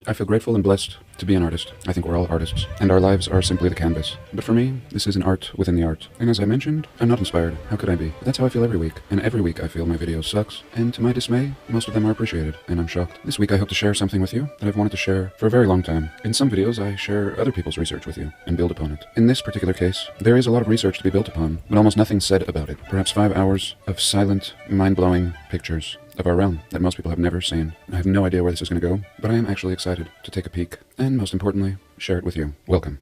I feel grateful and blessed to be an artist. I think we're all artists, and our lives are simply the canvas. But for me, this is an art within the art. And as I mentioned, I'm not inspired. How could I be? But that's how I feel every week. And every week I feel my video sucks. And to my dismay, most of them are appreciated, and I'm shocked. This week I hope to share something with you that I've wanted to share for a very long time. In some videos, I share other people's research with you and build upon it. In this particular case, there is a lot of research to be built upon, but almost nothing said about it. Perhaps 5 hours of silent, mind-blowing pictures of our realm that most people have never seen. I have no idea where this is going to go, but I am actually excited to take a peek, and most importantly, share it with you. Welcome.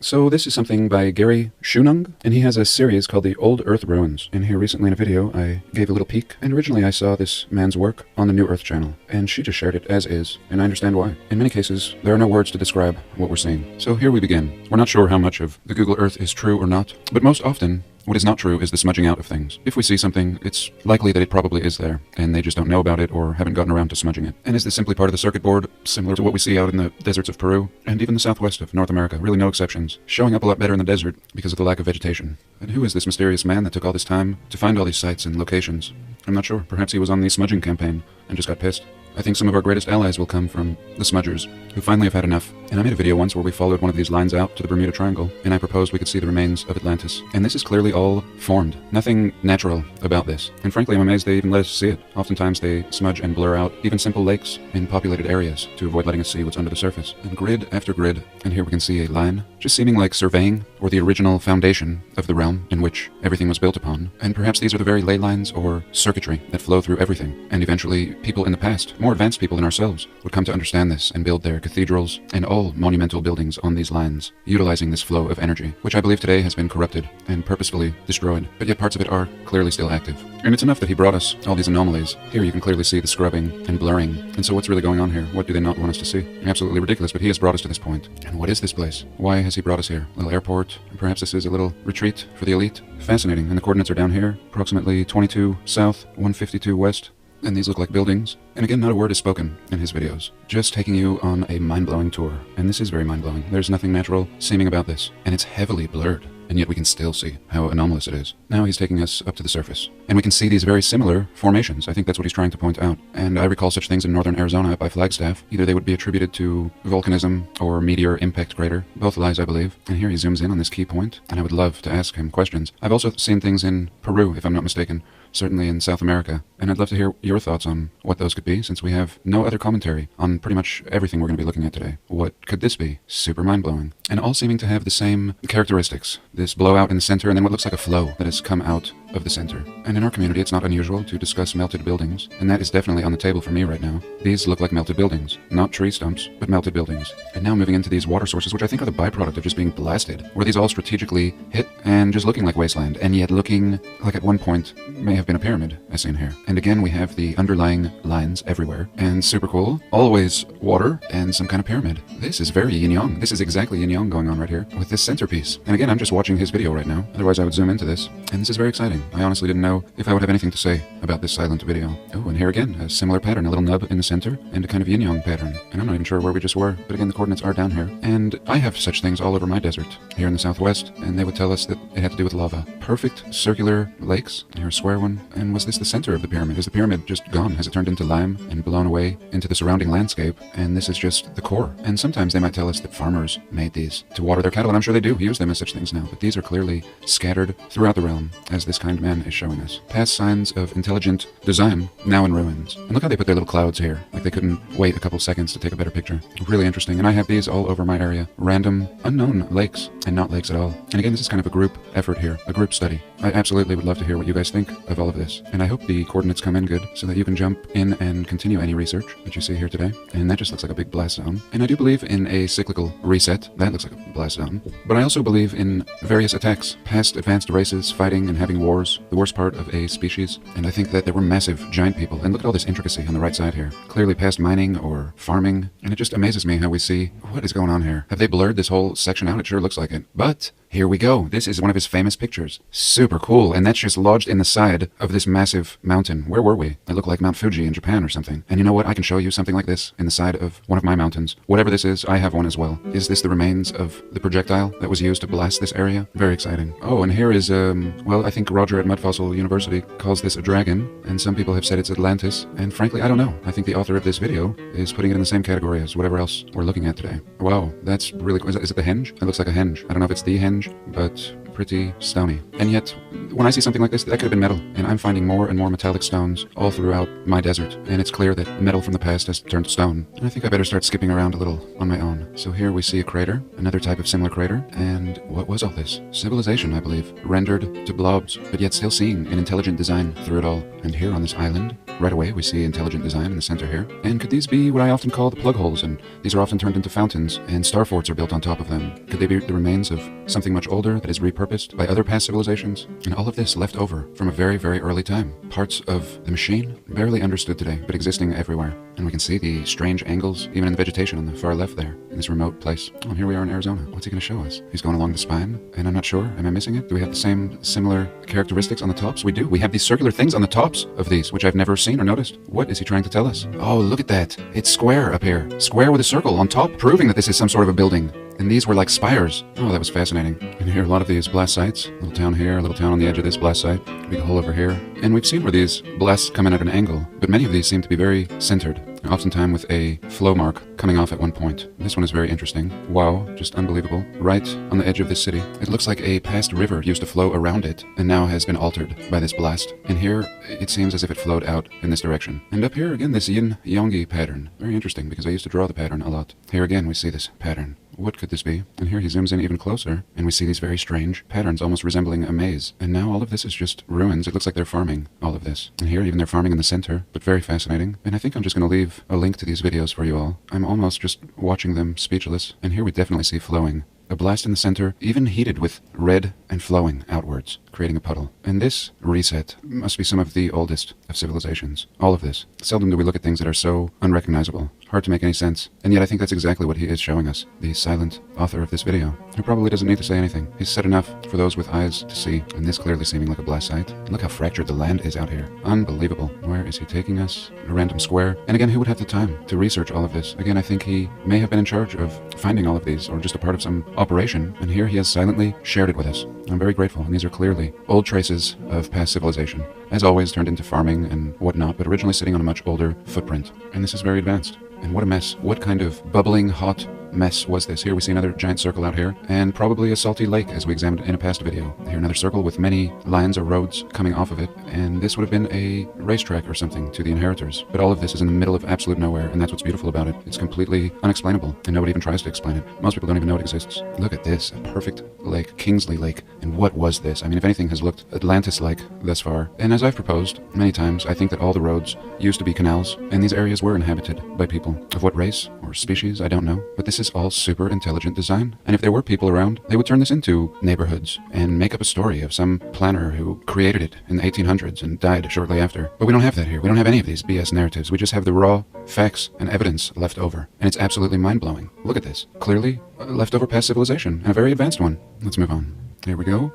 So this is something by Gary Shunung, and he has a series called the Old Earth Ruins. And here recently in a video, I gave a little peek, and originally I saw this man's work on the New Earth channel, and she just shared it as is, and I understand why. In many cases, there are no words to describe what we're seeing. So here we begin. We're not sure how much of the Google Earth is true or not, but most often, what is not true is the smudging out of things. If we see something, it's likely that it probably is there, and they just don't know about it or haven't gotten around to smudging it. And is this simply part of the circuit board, similar to what we see out in the deserts of Peru, and even the southwest of North America, really no exceptions, showing up a lot better in the desert because of the lack of vegetation. And who is this mysterious man that took all this time to find all these sites and locations? I'm not sure. Perhaps he was on the smudging campaign and just got pissed. I think some of our greatest allies will come from the smudgers, who finally have had enough. And I made a video once where we followed one of these lines out to the Bermuda Triangle, and I proposed we could see the remains of Atlantis. And this is clearly all formed. Nothing natural about this. And frankly, I'm amazed they even let us see it. Oftentimes they smudge and blur out even simple lakes in populated areas to avoid letting us see what's under the surface. And grid after grid, and here we can see a line, just seeming like surveying, or the original foundation of the realm in which everything was built upon. And perhaps these are the very ley lines or circuitry that flow through everything. And eventually, people in the past, more advanced people than ourselves, would come to understand this and build their cathedrals and all monumental buildings on these lines, utilizing this flow of energy, which I believe today has been corrupted and purposefully destroyed, but yet parts of it are clearly still active. And it's enough that he brought us all these anomalies. Here you can clearly see the scrubbing and blurring. And so what's really going on here? What do they not want us to see? Absolutely ridiculous, but he has brought us to this point. And what is this place? Why has he brought us here? A little airport? Perhaps this is a little retreat for the elite? Fascinating. And the coordinates are down here, approximately 22 south, 152 west. And these look like buildings. And again, not a word is spoken in his videos. Just taking you on a mind-blowing tour. And this is very mind-blowing. There's nothing natural seeming about this. And it's heavily blurred. And yet we can still see how anomalous it is. Now he's taking us up to the surface. And we can see these very similar formations. I think that's what he's trying to point out. And I recall such things in northern Arizona by Flagstaff. Either they would be attributed to volcanism or meteor impact crater. Both lies, I believe. And here he zooms in on this key point. And I would love to ask him questions. I've also seen things in Peru, if I'm not mistaken. Certainly in South America, and I'd love to hear your thoughts on what those could be, since we have no other commentary on pretty much everything we're going to be looking at today. What could this be? Super mind-blowing. And all seeming to have the same characteristics. This blowout in the center, and then what looks like a flow that has come out of the center. And in our community, it's not unusual to discuss melted buildings, and that is definitely on the table for me right now. These look like melted buildings. Not tree stumps, but melted buildings. And now moving into these water sources, which I think are the byproduct of just being blasted. Were these all strategically hit and just looking like wasteland, and yet looking like at one point may have been a pyramid, as seen here. And again, we have the underlying lines everywhere. And super cool, always water and some kind of pyramid. This is very yin-yang. This is exactly yin-yang going on right here with this centerpiece. And again, I'm just watching his video right now. Otherwise, I would zoom into this. And this is very exciting. I honestly didn't know if I would have anything to say about this silent video. Oh, and here again, a similar pattern, a little nub in the center, and a kind of yin-yang pattern. And I'm not even sure where we just were, but again, the coordinates are down here. And I have such things all over my desert, here in the southwest, and they would tell us that it had to do with lava. Perfect circular lakes, here's a square one, and was this the center of the pyramid? Is the pyramid just gone? Has it turned into lime and blown away into the surrounding landscape? And this is just the core. And sometimes they might tell us that farmers made these to water their cattle, and I'm sure they do use them as such things now, but these are clearly scattered throughout the realm, as this kind man is showing us. Past signs of intelligent design, now in ruins. And look how they put their little clouds here, like they couldn't wait a couple seconds to take a better picture. Really interesting, and I have these all over my area. Random, unknown lakes, and not lakes at all. And again, this is kind of a group effort here, a group study. I absolutely would love to hear what you guys think of all of this. And I hope the coordinates come in good, so that you can jump in and continue any research that you see here today. And that just looks like a big blast zone. And I do believe in a cyclical reset. That looks like a blast zone. But I also believe in various attacks, past advanced races fighting and having wars, the worst part of a species. And I think that there were massive, giant people. And look at all this intricacy on the right side here. Clearly past mining or farming. And it just amazes me how we see what is going on here. Have they blurred this whole section out? It sure looks like it. But Here we go. This is one of his famous pictures. Super cool. And that's just lodged in the side of this massive mountain. Where were we? It looked like Mount Fuji in Japan or something. And you know what? I can show you something like this in the side of one of my mountains. Whatever this is, I have one as well. Is this the remains of the projectile that was used to blast this area? Very exciting. Oh, and here is, well, I think Roger at Mudfossil University calls this a dragon, and some people have said it's Atlantis. And frankly, I don't know. I think the author of this video is putting it in the same category as whatever else we're looking at today. Wow, that's really cool. Is it the henge? It looks like a henge. I don't know if it's the henge, but pretty stony. And yet, when I see something like this, that could have been metal. And I'm finding more and more metallic stones all throughout my desert. And it's clear that metal from the past has turned to stone. And I think I better start skipping around a little on my own. So here we see a crater, another type of similar crater. And what was all this? Civilization, I believe. Rendered to blobs, but yet still seeing an intelligent design through it all. And here on this island, right away we see intelligent design in the center here. And could these be what I often call the plug holes? And these are often turned into fountains, and star forts are built on top of them. Could they be the remains of something much older that is repurposed by other past civilizations? And all of this left over from a very, very early time. Parts of the machine barely understood today, but existing everywhere. And we can see the strange angles, even in the vegetation on the far left there, in this remote place. Oh, and here we are in Arizona. What's he going to show us? He's going along the spine, and I'm not sure. Am I missing it? Do we have the same similar characteristics on the tops? We do. We have these circular things on the tops of these, which I've never seen or noticed. What is he trying to tell us? Oh, look at that. It's square up here. Square with a circle on top, proving that this is some sort of a building. And these were like spires. Oh, that was fascinating. And here, a lot of these blast sites. A little town here, a little town on the edge of this blast site. Big hole over here. And we've seen where these blasts come in at an angle, but many of these seem to be very centered, oftentimes with a flow mark coming off at one point. This one is very interesting. Wow, just unbelievable. Right on the edge of this city. It looks like a past river used to flow around it, and now has been altered by this blast. And here, it seems as if it flowed out in this direction. And up here, again, this yin-yongi pattern. Very interesting, because I used to draw the pattern a lot. Here again, we see this pattern. What could this be? And here he zooms in even closer, and we see these very strange patterns, almost resembling a maze. And now all of this is just ruins. It looks like they're farming all of this. And here, even they're farming in the center, but very fascinating. And I think I'm just going to leave a link to these videos for you all. I'm almost just watching them speechless. And here we definitely see flowing. A blast in the center, even heated with red and flowing outwards, creating a puddle. And this reset must be some of the oldest of civilizations. All of this. Seldom do we look at things that are so unrecognizable. Hard to make any sense. And yet I think that's exactly what he is showing us, the silent author of this video, who probably doesn't need to say anything. He's said enough for those with eyes to see, and this clearly seeming like a blast site. Look how fractured the land is out here. Unbelievable. Where is he taking us? A random square. And again, who would have the time to research all of this? Again, I think he may have been in charge of finding all of these, or just a part of some operation, and here he has silently shared it with us. I'm very grateful, and these are clearly old traces of past civilization, as always turned into farming and whatnot, but originally sitting on a much older footprint. And this is very advanced. And what a mess. What kind of bubbling hot mess was this? Here we see another giant circle out here, and probably a salty lake, as we examined in a past video. Here another circle with many lines or roads coming off of it, and this would have been a racetrack or something to the inheritors. But all of this is in the middle of absolute nowhere, and that's what's beautiful about it. It's completely unexplainable, and nobody even tries to explain it. Most people don't even know it exists. Look at this, a perfect lake, Kingsley Lake. And what was this? I mean, if anything has looked Atlantis-like thus far. And as I've proposed many times, I think that all the roads used to be canals, and these areas were inhabited by people. Of what race or species, I don't know. But this is all super intelligent design. And if there were people around, they would turn this into neighborhoods and make up a story of some planner who created it in the 1800s and died shortly after. But we don't have that here. We don't have any of these BS narratives. We just have the raw facts and evidence left over. And it's absolutely mind-blowing. Look at this. Clearly, leftover past civilization, and a very advanced one. Let's move on. Here we go.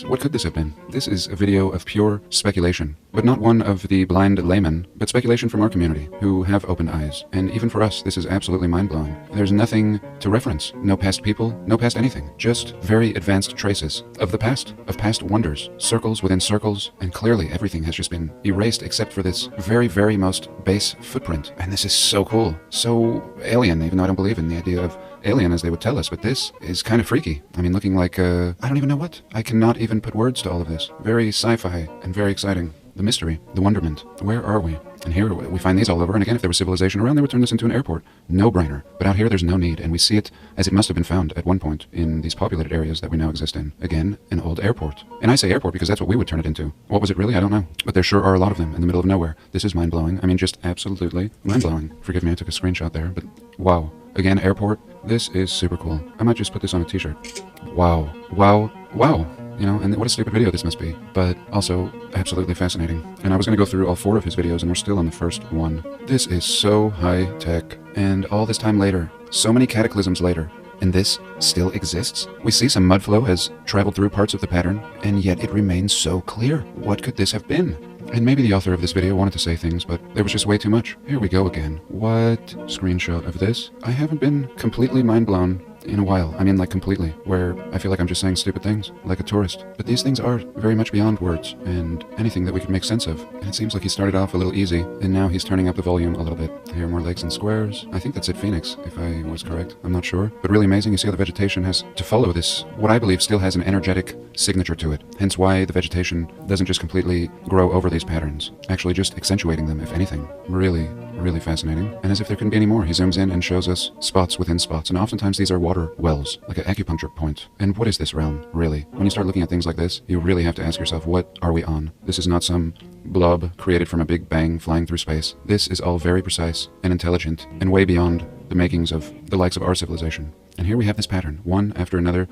What could this have been? This is a video of pure speculation, but not one of the blind laymen, but speculation from our community, who have opened eyes. And even for us, this is absolutely mind-blowing. There's nothing to reference. No past people, no past anything. Just very advanced traces of the past, of past wonders. Circles within circles, and clearly everything has just been erased except for this very, very most base footprint. And this is so cool. So alien, even though I don't believe in the idea of alien as they would tell us, but this is kind of freaky. I mean, looking like, I don't even know what. I cannot even put words to all of this. Very sci-fi and very exciting. The mystery, the wonderment. Where are we? And here we find these all over, and again, if there was civilization around, they would turn this into an airport. No-brainer. But out here, there's no need, and we see it as it must have been found at one point in these populated areas that we now exist in. Again, an old airport. And I say airport because that's what we would turn it into. What was it really? I don't know. But there sure are a lot of them in the middle of nowhere. This is mind-blowing. I mean, just absolutely mind-blowing. Forgive me, I took a screenshot there, but wow. Again, airport. This is super cool. I might just put this on a t-shirt. Wow. Wow. Wow. You know, and what a stupid video this must be, but also absolutely fascinating. And I was going to go through all 4 of his videos, and we're still on the first one. This is so high-tech, and all this time later, so many cataclysms later, and this still exists? We see some mud flow has traveled through parts of the pattern, and yet it remains so clear. What could this have been? And maybe the author of this video wanted to say things, but there was just way too much. Here we go again. What? Screenshot of this. I haven't been completely mind-blown in a while. I mean, like, completely, where I feel like I'm just saying stupid things, like a tourist. But these things are very much beyond words, and anything that we could make sense of. And it seems like he started off a little easy, and now he's turning up the volume a little bit. Here, more lakes and squares. I think that's at Phoenix, if I was correct. I'm not sure. But really amazing, you see how the vegetation has to follow this, what I believe still has an energetic signature to it. Hence why the vegetation doesn't just completely grow over these patterns, actually just accentuating them, if anything. Really fascinating. And as if there couldn't be any more, he zooms in and shows us spots within spots, and oftentimes these are water wells, like an acupuncture point. And what is this realm, really? When you start looking at things like this, you really have to ask yourself, what are we on? This is not some blob created from a big bang flying through space. This is all very precise and intelligent, and way beyond the makings of the likes of our civilization. And here we have this pattern, one after another,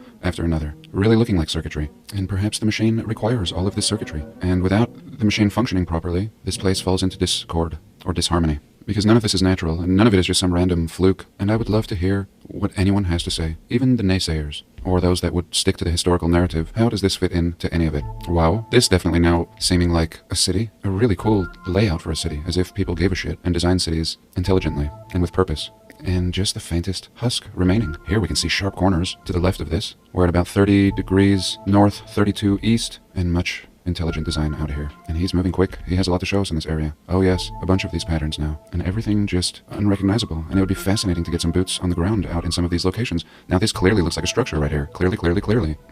really looking like circuitry. And perhaps the machine requires all of this circuitry. And without the machine functioning properly, this place falls into discord, or disharmony. Because none of this is natural, and none of it is just some random fluke. And I would love to hear what anyone has to say, even the naysayers, or those that would stick to the historical narrative. How does this fit into any of it? Wow, this definitely now seeming like a city. A really cool layout for a city, as if people gave a shit and designed cities intelligently and with purpose. And just the faintest husk remaining. Here we can see sharp corners to the left of this. We're at about 30 degrees north, 32 east, and much intelligent design out here. And he's moving quick. He has a lot to show us in this area. Oh yes, a bunch of these patterns now. And everything just unrecognizable. And it would be fascinating to get some boots on the ground out in some of these locations. Now this clearly looks like a structure right here. Clearly.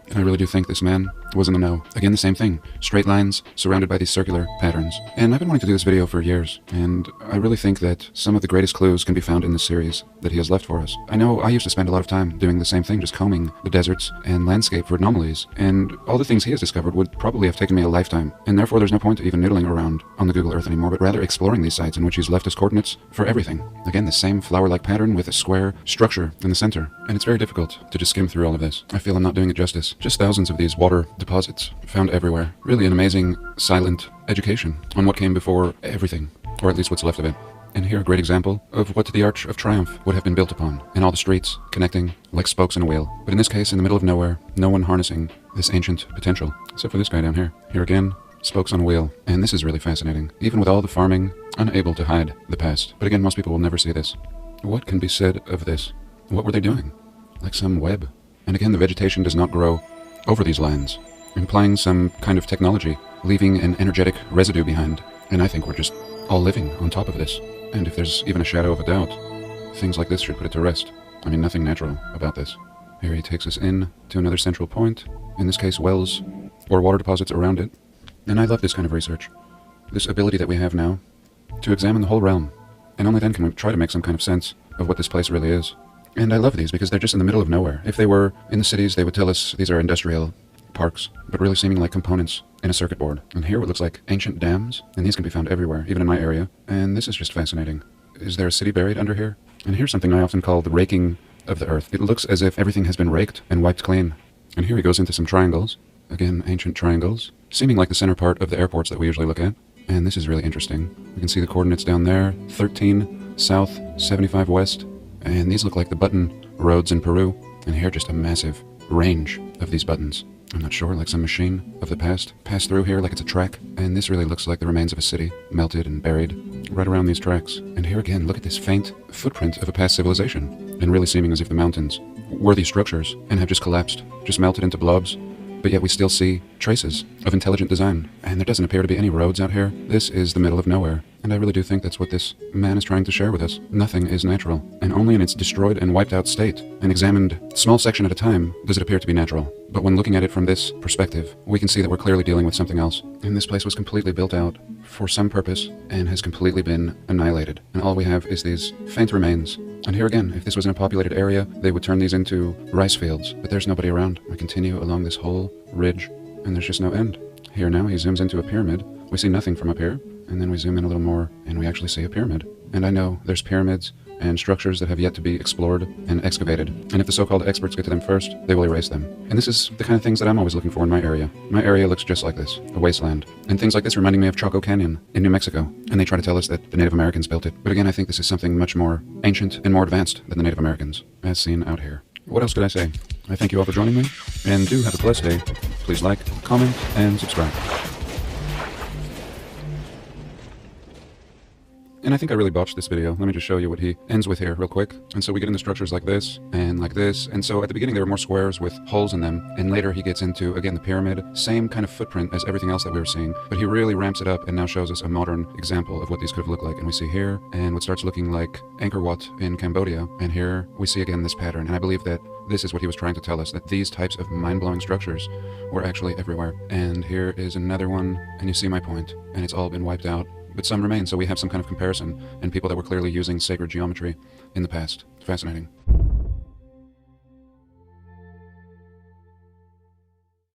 And I really do think this man was in the know. Again, the same thing. Straight lines surrounded by these circular patterns. And I've been wanting to do this video for years. And I really think that some of the greatest clues can be found in this series that he has left for us. I know I used to spend a lot of time doing the same thing, just combing the deserts and landscape for anomalies. And all the things he has discovered would probably have taken me a lifetime, and therefore there's no point to even noodling around on the Google Earth anymore, but rather exploring these sites in which he's left us coordinates for everything. Again, the same flower-like pattern with a square structure in the center, and it's very difficult to just skim through all of this. I feel I'm not doing it justice. Just thousands of these water deposits found everywhere. Really an amazing, silent education on what came before everything, or at least what's left of it. And here a great example of what the Arch of Triumph would have been built upon, and all the streets connecting like spokes in a wheel. But in this case, in the middle of nowhere, no one harnessing this ancient potential, except for this guy down here. Here again, spokes on a wheel. And this is really fascinating, even with all the farming, unable to hide the past. But again, most people will never see this. What can be said of this? What were they doing? Like some web. And again, the vegetation does not grow over these lines, implying some kind of technology, leaving an energetic residue behind. And I think we're just all living on top of this. And if there's even a shadow of a doubt, things like this should put it to rest. I mean, nothing natural about this. Here he takes us in to another central point, in this case wells, or water deposits around it. And I love this kind of research. This ability that we have now to examine the whole realm. And only then can we try to make some kind of sense of what this place really is. And I love these because they're just in the middle of nowhere. If they were in the cities, they would tell us these are industrial parks, but really seeming like components in a circuit board. And here it looks like ancient dams, and these can be found everywhere, even in my area. And this is just fascinating. Is there a city buried under here? And here's something I often call the raking of the earth. It looks as if everything has been raked and wiped clean. And here he goes into some triangles. Again, ancient triangles, seeming like the center part of the airports that we usually look at. And this is really interesting. We can see the coordinates down there, 13 south, 75 west. And these look like the button roads in Peru. And here just a massive range of these buttons. I'm not sure, like some machine of the past passed through here like it's a track. And this really looks like the remains of a city, melted and buried right around these tracks. And here again, look at this faint footprint of a past civilization. And really seeming as if the mountains were these structures and have just collapsed, just melted into blobs. But yet we still see traces of intelligent design. And there doesn't appear to be any roads out here. This is the middle of nowhere. And I really do think that's what this man is trying to share with us. Nothing is natural. And only in its destroyed and wiped out state, and examined small section at a time, does it appear to be natural. But when looking at it from this perspective, we can see that we're clearly dealing with something else. And this place was completely built out for some purpose and has completely been annihilated. And all we have is these faint remains. And here again, if this was in a populated area, they would turn these into rice fields. But there's nobody around. We continue along this whole ridge, and there's just no end. Here now, he zooms into a pyramid. We see nothing from up here. And then we zoom in a little more, and we actually see a pyramid. And I know there's pyramids and structures that have yet to be explored and excavated. And if the so-called experts get to them first, they will erase them. And this is the kind of things that I'm always looking for in my area. My area looks just like this, a wasteland. And things like this reminding me of Chaco Canyon in New Mexico. And they try to tell us that the Native Americans built it. But again, I think this is something much more ancient and more advanced than the Native Americans, as seen out here. What else could I say? I thank you all for joining me, and do have a blessed day. Please like, comment, and subscribe. And I think I really botched this video. Let me just show you what he ends with here real quick. And so we get into structures like this, and so at the beginning there were more squares with holes in them, and later he gets into, again, the pyramid, same kind of footprint as everything else that we were seeing, but he really ramps it up and now shows us a modern example of what these could have looked like. And we see here, and what starts looking like Angkor Wat in Cambodia, and here we see again this pattern, and I believe that this is what he was trying to tell us, that these types of mind-blowing structures were actually everywhere. And here is another one, and you see my point, and it's all been wiped out. But some remain, so we have some kind of comparison, and people that were clearly using sacred geometry in the past. Fascinating.